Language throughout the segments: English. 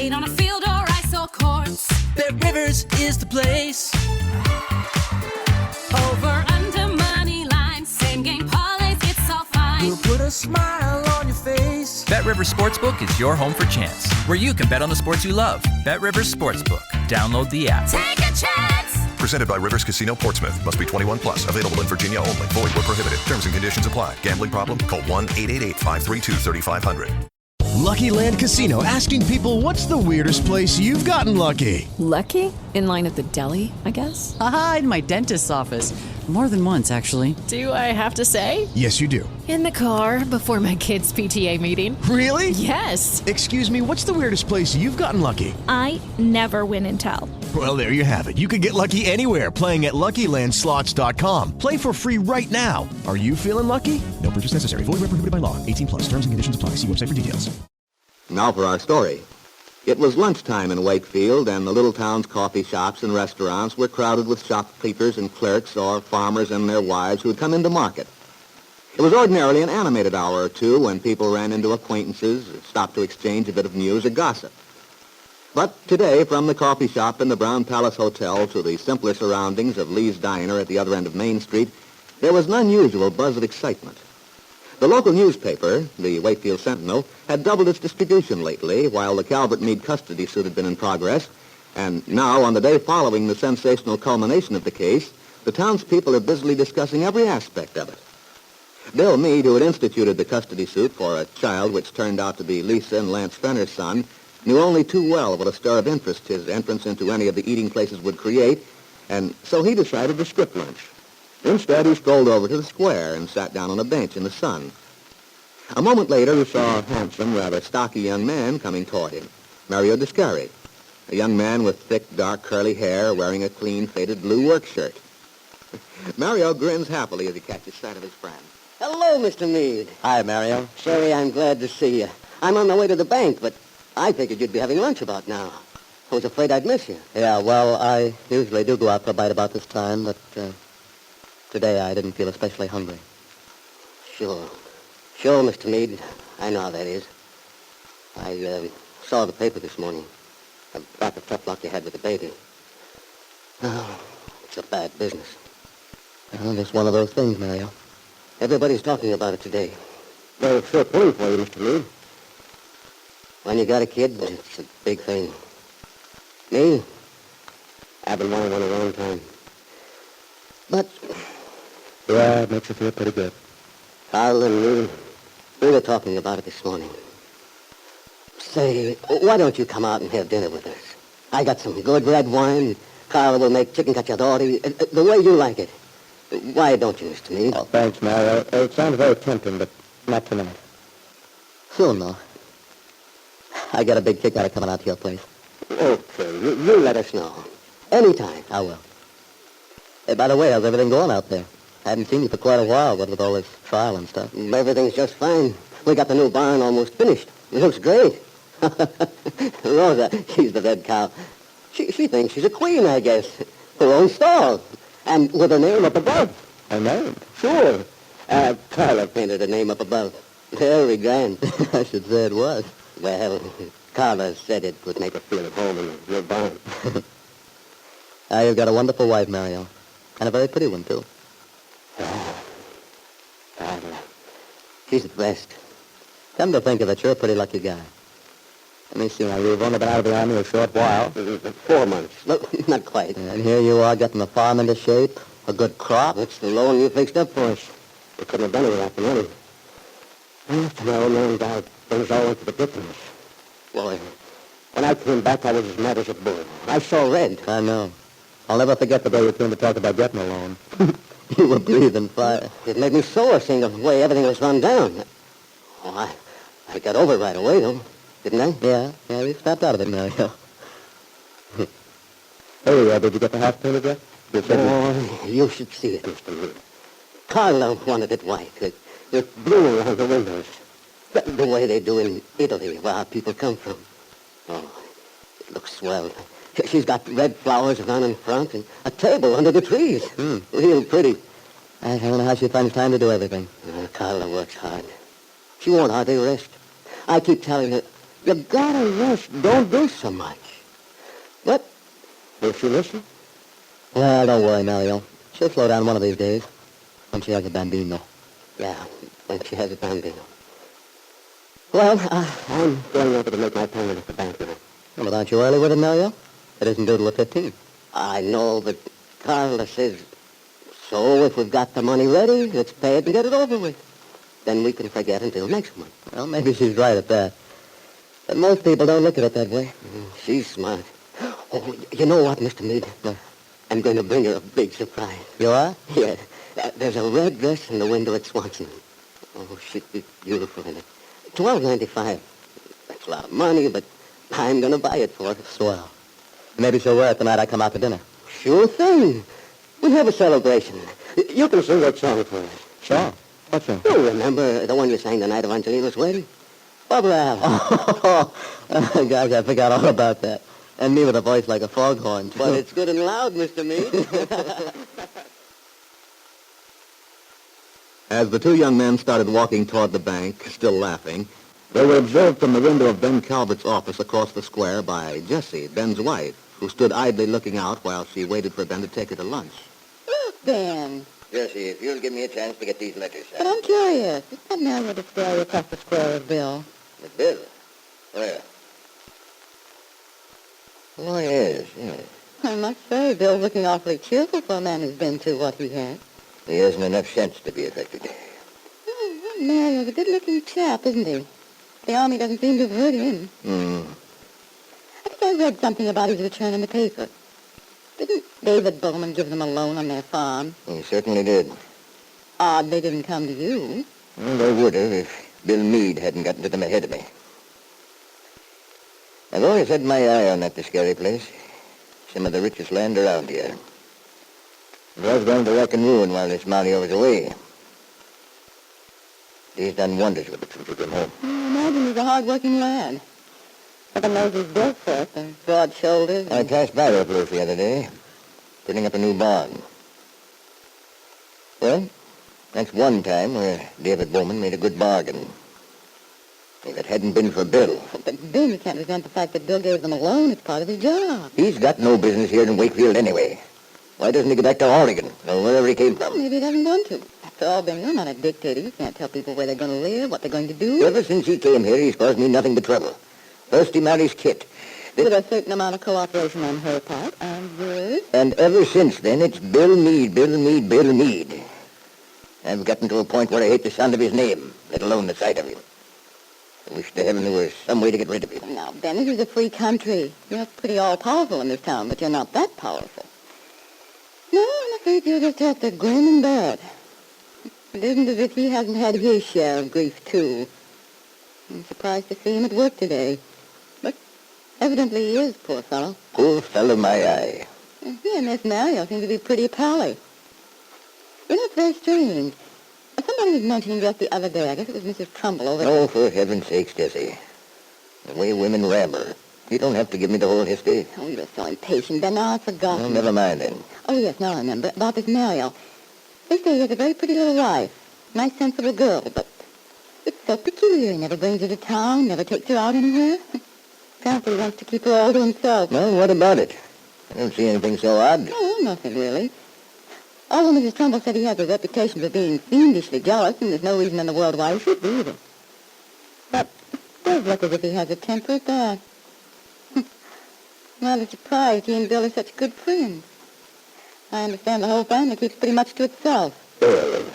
played on a field or ice or courts. Bet Rivers is the place. Over, under, money line, same game parlays, it's all fine. We'll put a smile on your face. Bet Rivers Sportsbook is your home for chance, where you can bet on the sports you love. Bet Rivers Sportsbook. Download the app. Take a chance. Presented by Rivers Casino Portsmouth. Must be 21 plus. Available in Virginia only. Void where prohibited. Terms and conditions apply. Gambling problem? Call 1-888-532-3500. Lucky Land Casino, asking people, what's the weirdest place you've gotten lucky? Lucky? In line at the deli, I guess? Aha, in my dentist's office. More than once, actually. Do I have to say? Yes, you do. In the car before my kids' PTA meeting. Really? Yes. Excuse me, what's the weirdest place you've gotten lucky? I never win and tell. Well, there you have it. You can get lucky anywhere, playing at LuckyLandSlots.com. Play for free right now. Are you feeling lucky? No purchase necessary. Void where prohibited by law. 18 plus. Terms and conditions apply. See website for details. Now for our story. It was lunchtime in Wakefield, and the little town's coffee shops and restaurants were crowded with shopkeepers and clerks or farmers and their wives who had come into market. It was ordinarily an animated hour or two when people ran into acquaintances, stopped to exchange a bit of news or gossip. But today, from the coffee shop in the Brown Palace Hotel to the simpler surroundings of Lee's Diner at the other end of Main Street, there was an unusual buzz of excitement. The local newspaper, the Wakefield Sentinel, had doubled its distribution lately while the Calvert Meade custody suit had been in progress, and now, on the day following the sensational culmination of the case, the townspeople are busily discussing every aspect of it. Bill Meade, who had instituted the custody suit for a child which turned out to be Lisa and Lance Fenner's son, knew only too well what a stir of interest his entrance into any of the eating places would create, and so he decided to skip lunch. Instead, he strolled over to the square and sat down on a bench in the sun. A moment later, he saw a handsome, rather stocky young man coming toward him, Mario Descari, a young man with thick, dark, curly hair wearing a clean, faded blue work shirt. Mario grins happily as he catches sight of his friend. Hello, Mr. Meade. Hi, Mario. Sherry, I'm glad to see you. I'm on my way to the bank, but I figured you'd be having lunch about now. I was afraid I'd miss you. Yeah, well, I usually do go out for a bite about this time, but today I didn't feel especially hungry. Sure, Mr. Meade. I know how that is. I saw the paper this morning about the tough luck you had with the baby. Oh, it's a bad business. Well, it's one of those things, Mario. Everybody's talking about it today. Well, it's sure pulling for you, Mr. Meade. When you got a kid, it's a big thing. Me, I've been wanting one a long time. But yeah, it makes you feel pretty good. Carl and me, we were talking about it this morning. Say, why don't you come out and have dinner with us? I got some good red wine. Carl will make chicken cacciatore, the way you like it. Why don't you, Mr. Meade? Oh, thanks, Mario. It sounds very tempting, but not tonight. Sure, no. I got a big kick out of coming out to your place. Okay, you let us know. Anytime. I will. Hey, by the way, how's everything going out there? I haven't seen you for quite a while, what with all this trial and stuff. Everything's just fine. We got the new barn almost finished. It looks great. Rosa, she's the red cow. She thinks she's a queen, I guess. Her own stall. And with her name up above. Her name? Sure. Carla painted her name up above. Very grand. I should say it was. Well, Carla said it would make her feel at home in your barn. You've got a wonderful wife, Mario. And a very pretty one, too. Carla. She's the best. Come to think of it, you're a pretty lucky guy. Let me see, now, you've only been out of the Army a short while. 4 months. Look, not quite. And here you are getting the farm into shape, a good crop. That's the loan you fixed up for us. We couldn't have done it without the money. After my old man died, things all went to the dickens. Boy, when I came back, I was as mad as a bull. I saw red. I know. I'll never forget the day you came to talk about getting a loan. You were breathing fire. It made me sore seeing the way everything was run down. Oh, I got over it right away, though. Didn't I? Yeah, we snapped out of it, Mario. Hey, did you get the house painted yet? You should see it, Mr. Meade. Carla wanted it white. There's blue around the windows. The way they do in Italy, where our people come from. Oh, it looks swell. She's got red flowers around in front and a table under the trees. Real pretty. I don't know how she finds time to do everything. Carla works hard. She won't hardly rest. I keep telling her, You gotta rest. Don't do so much. What? Will she listen? Well, don't worry, Mario. She'll slow down one of these days. When she has a bambino. Yeah, when she has a bambino. Well, I'm going over to make my payment at the bank now. Well, but aren't you early with it, Mario? It isn't due till the 15th. I know, but Carla says, so if we've got the money ready, let's pay it and get it over with. Then we can forget until next month. Well, maybe she's right at that. But most people don't look at it that way. She's smart. Oh, you know what, Mr. Meade? I'm going to bring her a big surprise. You are? Yeah. There's a red dress in the window at Swanson. Oh, she'd be beautiful in it. $12.95. That's a lot of money, but I'm going to buy it for her. Swell. Maybe she'll wear it the night I come out to dinner. Sure thing. We'll have a celebration. You can sing that song for us. Sure. What song? You remember the one you sang the night of Angelina's wedding? Barbara Allen. Oh, gosh, I forgot all about that. And me with a voice like a foghorn. But it's good and loud, Mr. Meade. As the two young men started walking toward the bank, still laughing, they were observed from the window of Ben Calvert's office across the square by Jessie, Ben's wife, who stood idly looking out while she waited for Ben to take her to lunch. Look, Ben. Jessie, if you'll give me a chance to get these letters signed. But I'm curious. Is that man with the stare across the square with Bill? The Bill? Where? Oh, yes, yes. I must say, Bill's looking awfully cheerful for a man who's been through what he has. He hasn't enough sense to be affected. Oh, Mario's a good-looking chap, isn't he? The army doesn't seem to have hurt him. I think I read something about his return in the paper. Didn't David Bowman give them a loan on their farm? He certainly did. Odd they didn't come to you. Well, they would have if Bill Meade hadn't gotten to them ahead of me. I've always had my eye on that Tiscari place. Some of the richest land around here. It was going to wreck and ruin while this Mario was away. He's done wonders with it since he came home. I imagine he's a hard-working lad. Heaven knows he's built for it, and broad shoulders. I passed by their place the other day, putting up a new barn. Well, that's one time where David Bowman made a good bargain. If it hadn't been for Bill. But Bill, you can't resent the fact that Bill gave them a loan. It's part of his job. He's got no business here in Wakefield anyway. Why doesn't he go back to Oregon, or wherever he came from? Maybe he doesn't want to. After all, Ben, you're not a dictator. You can't tell people where they're going to live, what they're going to do. Ever since he came here, he's caused me nothing but trouble. First he marries Kit. With a certain amount of cooperation on her part, and yours. And ever since then, it's Bill Meade, Bill Meade, Bill Meade. I've gotten to a point where I hate the sound of his name, let alone the sight of him. I wish to heaven there was some way to get rid of him. Now, Ben, this is a free country. You're pretty all-powerful in this town, but you're not that powerful. No, I'm afraid you'll just have to grin and bear it. It isn't as if he hasn't had his share of grief, too. I'm surprised to see him at work today. But evidently he is, poor fellow. Poor fellow, my eye. He and Miss Mario seem to be pretty pally. You know, it's very strange. Somebody was mentioning just the other day, I guess it was Mrs. Trumbull over Oh, for heaven's sakes, Jessie. The way women ramble. You don't have to give me the whole history. Oh, you're so impatient, Ben. Now I've forgotten. Well, never mind then. Oh, yes, now I remember. About this Mario. They say he has a very pretty little wife. Nice, sensible girl, but it's so peculiar. He never brings her to town, never takes her out anywhere. Apparently he wants to keep her all to himself. Well, what about it? I don't see anything so odd. No, nothing really. Although Mrs. Trumbull said he has a reputation for being fiendishly jealous, and there's no reason in the world why he should be either. But it does look as if he has a temper at that. Rather surprised he and Bill are such good friends. I understand the whole family keeps pretty much to itself. Bill,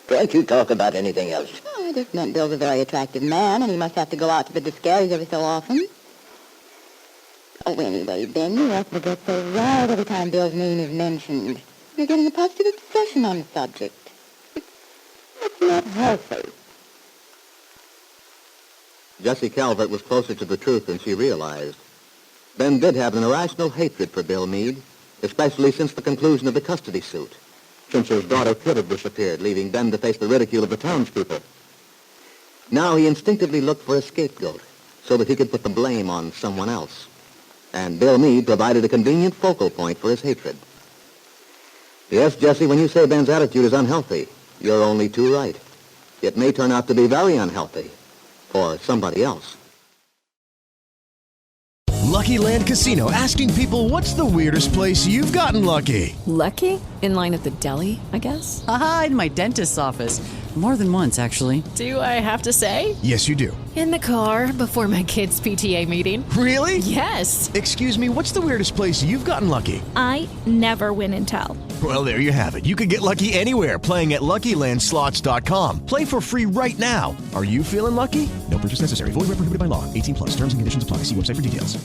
can't you talk about anything else? Oh, I just meant Bill's a very attractive man, and he must have to go out to the Discaries every so often. Oh, anyway, Ben, you have to get so wild every time Bill's name is mentioned. You're getting a positive obsession on the subject. It's not healthy. Jessie Calvert was closer to the truth than she realized. Ben did have an irrational hatred for Bill Meade, especially since the conclusion of the custody suit, since his daughter Kit had disappeared, leaving Ben to face the ridicule of the townspeople. Now he instinctively looked for a scapegoat so that he could put the blame on someone else. And Bill Meade provided a convenient focal point for his hatred. Yes, Jessie, when you say Ben's attitude is unhealthy, you're only too right. It may turn out to be very unhealthy for somebody else. Lucky Land Casino, asking people, what's the weirdest place you've gotten lucky? Lucky? In line at the deli, I guess? Aha, in my dentist's office. More than once, actually. Do I have to say? Yes, you do. In the car before my kids' PTA meeting. Really? Yes. Excuse me, what's the weirdest place you've gotten lucky? I never win and tell. Well, there you have it. You can get lucky anywhere, playing at LuckyLandSlots.com. Play for free right now. Are you feeling lucky? No purchase necessary. Void where prohibited by law. 18 plus. Terms and conditions apply. See website for details.